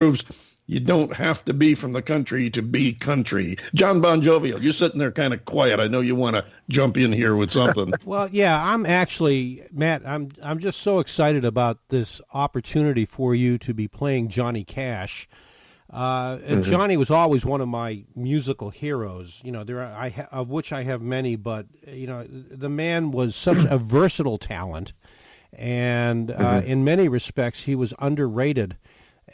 proves you don't have to be from the country to be country. John Bon Jovial, you're sitting there kind of quiet. I know you want to jump in here with something. Well, yeah, I'm actually, Matt, I'm just so excited about this opportunity for you to be playing Johnny Cash. And Johnny was always one of my musical heroes. You know, of which I have many, but you know, the man was such a versatile talent, and in many respects, he was underrated.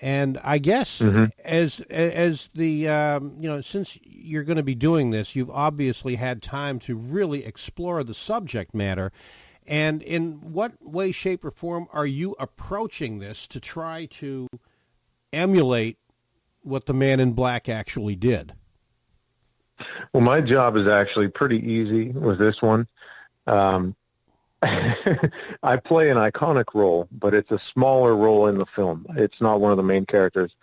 And I guess as the you know, since you're going to be doing this, you've obviously had time to really explore the subject matter. And in what way, shape, or form are you approaching this to try to emulate what the Man in Black actually did? Well, my job is actually pretty easy with this one. I play an iconic role, but it's a smaller role in the film. It's not one of the main characters.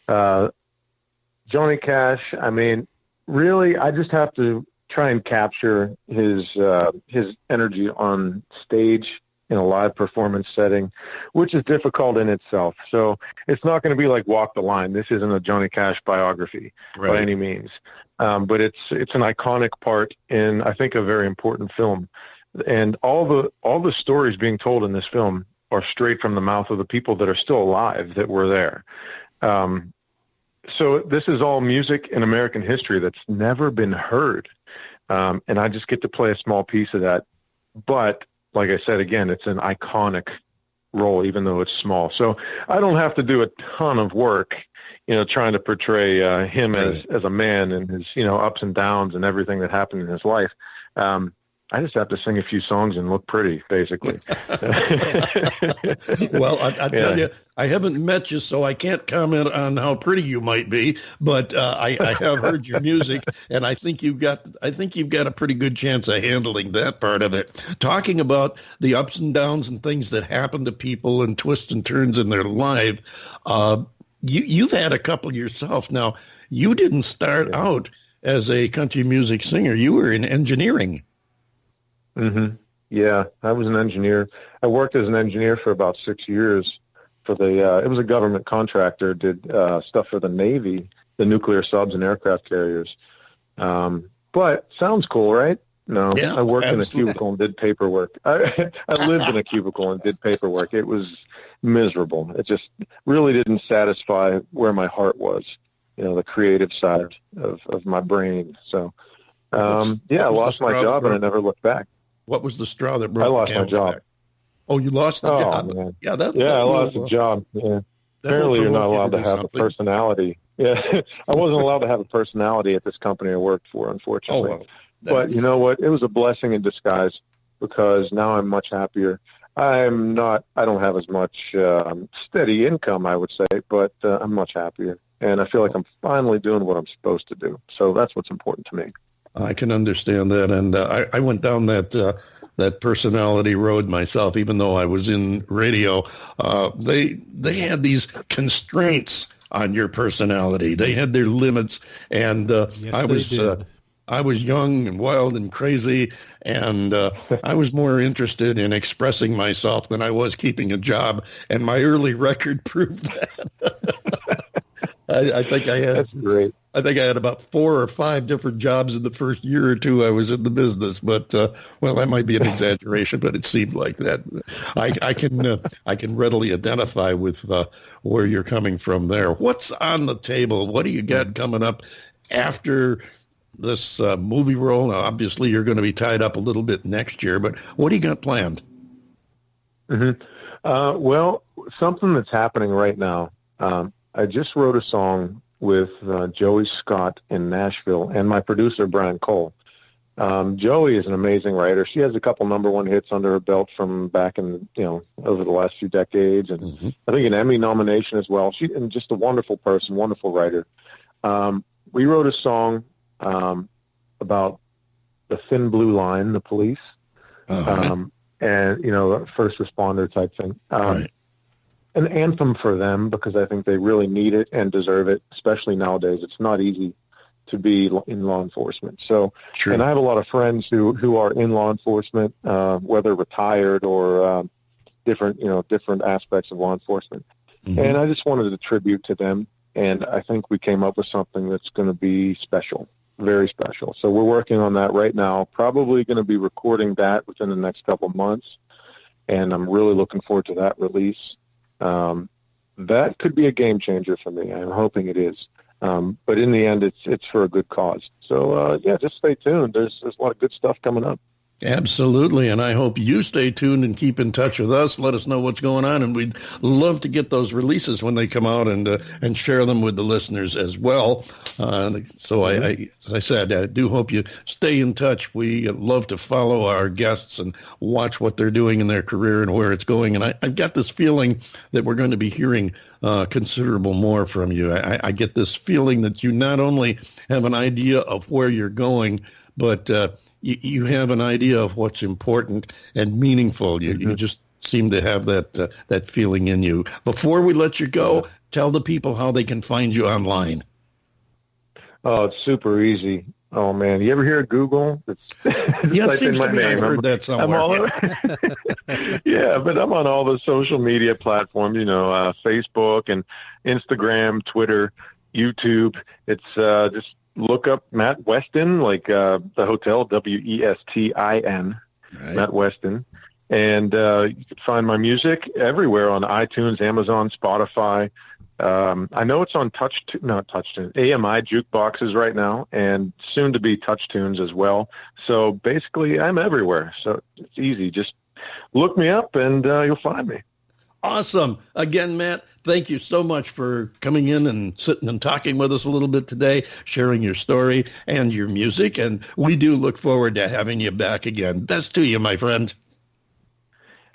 Johnny Cash, I mean, really, I just have to try and capture his energy on stage in a live performance setting, which is difficult in itself. So it's not going to be like Walk the Line. This isn't a Johnny Cash biography by any means. But it's an iconic part in, I think, a very important film. And all the stories being told in this film are straight from the mouth of the people that are still alive that were there. So this is all music in American history that's never been heard. And I just get to play a small piece of that. But like I said, again, it's an iconic role, even though it's small. So I don't have to do a ton of work, you know, trying to portray him as a man and his, you know, ups and downs and everything that happened in his life. I just have to sing a few songs and look pretty, basically. Well, I tell you, I haven't met you, so I can't comment on how pretty you might be. But I have heard your music, and I think you've got a pretty good chance of handling that part of it. Talking about the ups and downs and things that happen to people and twists and turns in their life, you've had a couple yourself. Now, you didn't start out as a country music singer; you were in engineering. Yeah, I was an engineer. I worked as an engineer for about 6 years for it was a government contractor, did stuff for the Navy, the nuclear subs and aircraft carriers. But sounds cool, right? No, yeah, I worked absolutely. in a cubicle and did paperwork. I lived in a cubicle and did paperwork. It was miserable. It just really didn't satisfy where my heart was, you know, the creative side of my brain. So, I lost my job and I never looked back. What was the straw that broke? I lost my job. Back? Oh, you lost the job? Man. Yeah, I lost the job. Yeah. Apparently, you're not allowed to have a personality. Yeah, I wasn't allowed to have a personality at this company I worked for, unfortunately. Oh, well, but you know what? It was a blessing in disguise because now I'm much happier. I don't have as much steady income, I would say, but I'm much happier. And I feel like I'm finally doing what I'm supposed to do. So that's what's important to me. I can understand that, and I went down that personality road myself. Even though I was in radio, they had these constraints on your personality. They had their limits, and I was young and wild and crazy, and I was more interested in expressing myself than I was keeping a job. And my early record proved that. I think I had. That's great. I think I had about 4 or 5 different jobs in the first year or two I was in the business. But well, that might be an exaggeration, but it seemed like that. I can readily identify with where you're coming from there. What's on the table? What do you got coming up after this movie role? Now, obviously, you're going to be tied up a little bit next year, but what do you got planned? Well, something that's happening right now. I just wrote a song with Joey Scott in Nashville and my producer, Brian Cole. Joey is an amazing writer. She has a couple number one hits under her belt from back in, over the last few decades. And I think an Emmy nomination as well. And just a wonderful person, wonderful writer. We wrote a song about the thin blue line, the police, and, first responder type thing. Right. An anthem for them because I think they really need it and deserve it, especially nowadays. It's not easy to be in law enforcement. So, True. And I have a lot of friends who are in law enforcement, whether retired or different aspects of law enforcement. And I just wanted a tribute to them. And I think we came up with something that's going to be special, very special. So we're working on that right now, probably going to be recording that within the next couple of months. And I'm really looking forward to that release. That could be a game changer for me. I'm hoping it is. But in the end, it's for a good cause. So, yeah, just stay tuned. There's a lot of good stuff coming up. Absolutely, and I hope you stay tuned and keep in touch with us. Let us know what's going on, and we'd love to get those releases when they come out and share them with the listeners as well. So as I said, I do hope you stay in touch. We love to follow our guests and watch what they're doing in their career and where it's going. And I've got this feeling that we're going to be hearing considerable more from you. I get this feeling that you not only have an idea of where you're going, but you have an idea of what's important and meaningful. You just seem to have that feeling in you. Before we let you go, tell the people how they can find you online. Oh, it's super easy. Oh, man. You ever hear of Google? Yeah, it seems to me I've heard that somewhere. Yeah, but I'm on all the social media platforms, Facebook and Instagram, Twitter, YouTube. It's just look up Matt Westin, like the hotel, Westin, right. Matt Westin. And you can find my music everywhere on iTunes, Amazon, Spotify. I know it's on AMI jukeboxes right now, and soon to be Touch Tunes as well. So basically, I'm everywhere. So it's easy. Just look me up, and you'll find me. Awesome. Again, Matt, thank you so much for coming in and sitting and talking with us a little bit today, sharing your story and your music. And we do look forward to having you back again. Best to you, my friend.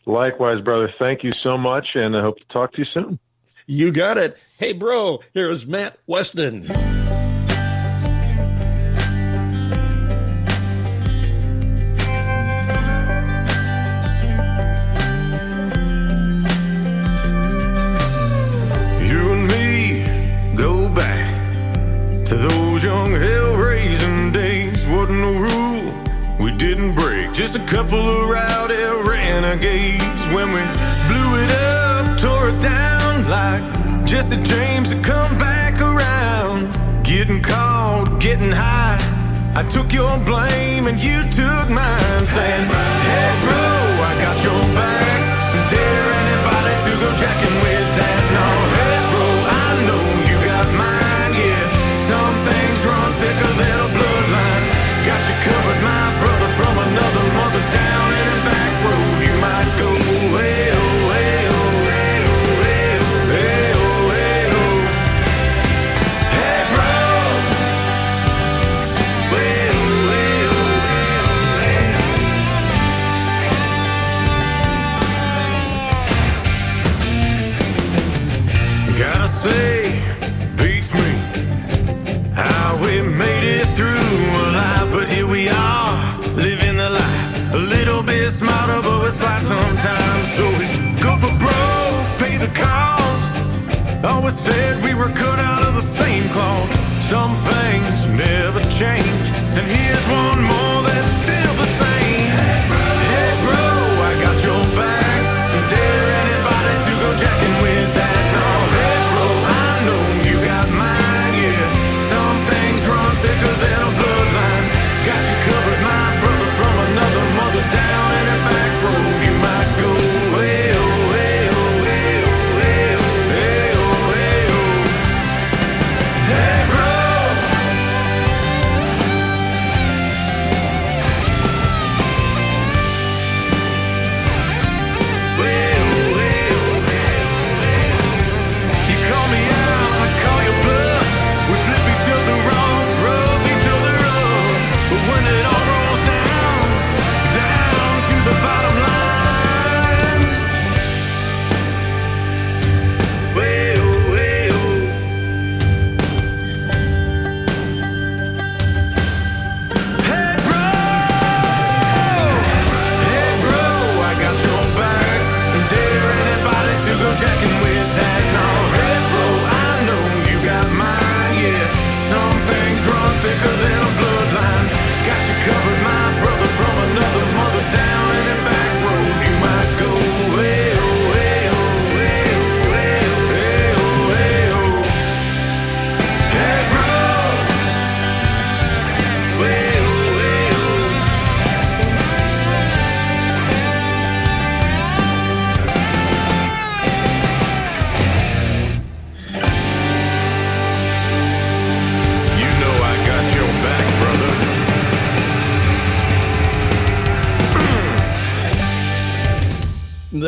Likewise, brother. Thank you so much, and I hope to talk to you soon. You got it. Hey, bro, here's Matt Westin. You and me go back to those young hell-raising days. Wasn't no rule we didn't break. Just a couple of rowdy renegades. When we blew it up, tore it down like Jesse James had come back around. Getting caught, getting high. I took your blame and you took mine. Saying, hey bro, I got your back. Dare anybody to go jacking with that? No, hey bro, I know you got mine. Yeah, some things run thicker than a bloodline. Got you covered, my brother, from another mother. Down any back road you might go. Hey, oh, hey, oh, hey, oh, hey, oh, hey, oh, hey, oh. Hey, bro. Hey, oh, hey, oh, hey, oh. Gotta say, beats me how we made it through alive. But here we are, living the life a little bit smarter, but we're slide sometimes. So we go for broke, pay the cost. Always said we were cut out of the same cloth. Some things never change, and here's one more that's still the same. Hey bro, I got your back. Dare anybody to go jacking with that? No, hey bro, I know you got mine. Yeah, some things run thicker than a bloodline. Got you covered, my brother, from another mother. Down any back road you might go. Hey oh, hey oh, hey oh, hey oh, hey oh, hey oh. Hey bro.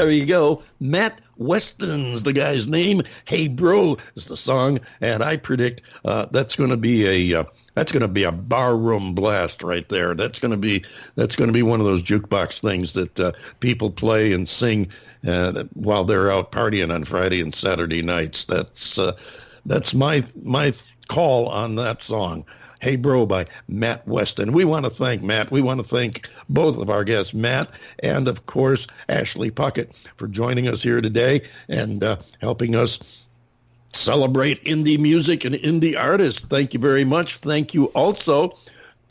There you go. Matt Westin's the guy's name. Hey Bro is the song, and I predict that's going to be a barroom blast right there. That's going to be one of those jukebox things that people play and sing while they're out partying on Friday and Saturday nights. That's my call on that song. Hey Bro by Matt Westin. We want to thank Matt. We want to thank both of our guests, Matt and, of course, Ashley Puckett, for joining us here today and helping us celebrate indie music and indie artists. Thank you very much. Thank you also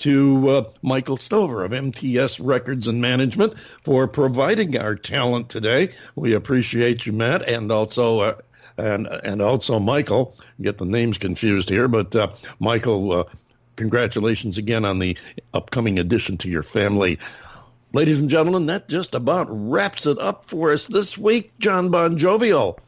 to Michael Stover of MTS Records and Management for providing our talent today. We appreciate you, Matt, and also also Michael. Get the names confused here, but Michael, congratulations again on the upcoming addition to your family. Ladies and gentlemen, that just about wraps it up for us this week. John Bon Jovial,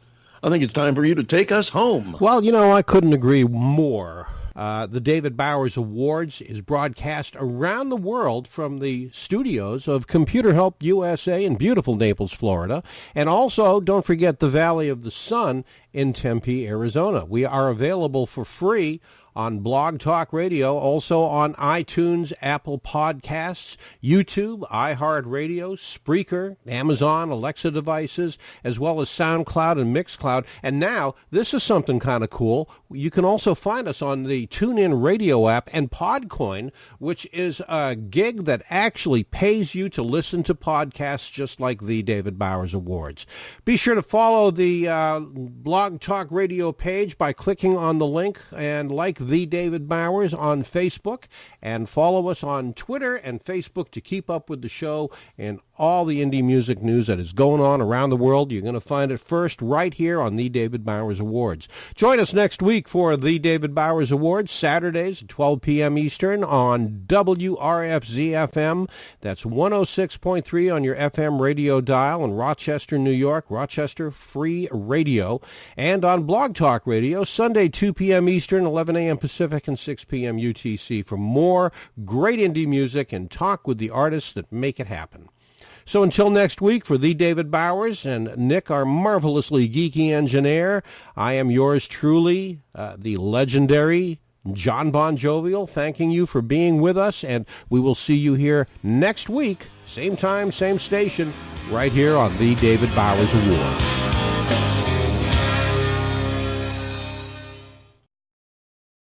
I think it's time for you to take us home. Well, I couldn't agree more. The David Bowers Awards is broadcast around the world from the studios of Computer Help USA in beautiful Naples, Florida. And also, don't forget the Valley of the Sun in Tempe, Arizona. We are available for free on Blog Talk Radio, also on iTunes, Apple Podcasts, YouTube, iHeartRadio, Spreaker, Amazon, Alexa devices, as well as SoundCloud and Mixcloud. And now, this is something kind of cool. You can also find us on the TuneIn Radio app and Podcoin, which is a gig that actually pays you to listen to podcasts just like the David Bowers Awards. Be sure to follow the Blog Talk Radio page by clicking on the link and like The David Bowers on Facebook, and follow us on Twitter and Facebook to keep up with the show and all the indie music news that is going on around the world. You're going to find it first right here on The David Bowers Awards. Join us next week for The David Bowers Awards, Saturdays at 12 p.m. Eastern on WRFZ-FM. That's 106.3 on your FM radio dial in Rochester, New York, Rochester Free Radio, and on Blog Talk Radio, Sunday 2 p.m. Eastern, 11 a.m. Pacific, and 6 p.m. UTC for more great indie music and talk with the artists that make it happen. So until next week, for the David Bowers and Nick, our marvelously geeky engineer, I am yours truly, the legendary John Bon Jovial, thanking you for being with us, and we will see you here next week, same time, same station, right here on the David Bowers Awards.